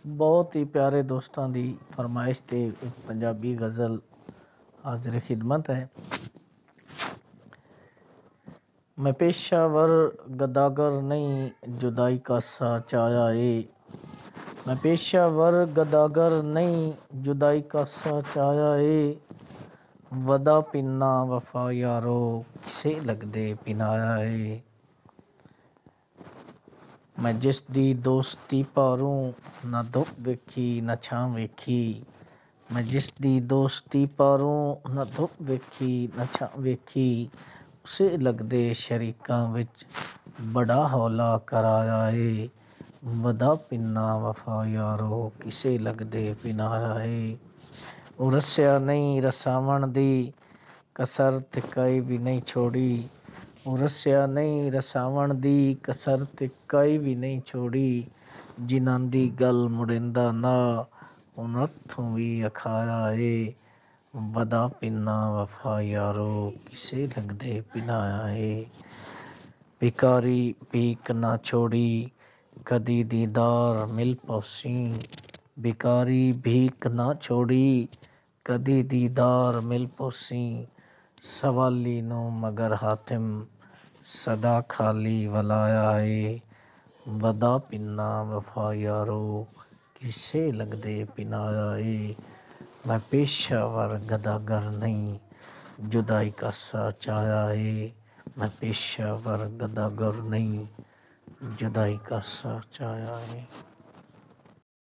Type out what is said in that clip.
बहुत ही प्यारे दोस्तों की फरमाइश से एक पंजाबी गज़ल हाजिर खिदमत है। मैं पेशावर गदागर नहीं जुदाई का साच आया है। मैं पेशावर गदागर नहीं जुदाई का साच आया है। वदा पिन्ना वफा यारो किसे लगदे पिनाया है। मैं जिस दी दोस्ती पारूं ना धुप वेखी ना छां वेखी। मैं जिस दी दोस्ती पारूं ना धुप वेखी ना छां वेखी। उसे लगदे शरीकां विच बड़ा हौला कराया है। वदा पिन्ना वफा यारो किसे लगदे पिनाया है। ओ रस्या नहीं रसावण दी कसर ते कई भी नहीं छोड़ी। ਉਹ ਰਸਿਆ ਨਹੀਂ ਰਸਾਵਣ ਦੀ ਕਸਰ ਤੇ ਕਾਈ ਵੀ ਨਹੀਂ ਛੋੜੀ। ਜਿਨ੍ਹਾਂ ਦੀ ਗੱਲ ਮੁੜਿੰਦਾ ਨਾ ਉਹਨਾਂ ਹੱਥੋਂ ਵੀ ਅਖਾਇਆ ਏ। ਵਦਾ ਪਿੰਨਾ ਵਫਾ ਯਾਰੋ ਕਿਸੇ ਲੱਗਦੇ ਪਿਨਾਇਆ ਏ। ਬਿਕਾਰੀ ਭੀਕ ਨਾ ਛੋੜੀ ਕਦੀ ਦੀਦਾਰ ਮਿਲ ਪੌਸੀ। ਬਿਕਾਰੀ ਭੀਕ ਨਾ ਛੋੜੀ ਕਦੀ ਦੀਦਾਰ ਮਿਲ ਪੌਸੀ। सवाली नो मगर हातिम सदा खाली वलाया है। वदा पिन्ना वफा यारो किसे लगदे पिनाया है। मैं पेशावर गदागर नहीं जुदाई का साच आया है। मैं पेशावर गदागर नहीं जुदाई का साच आया है।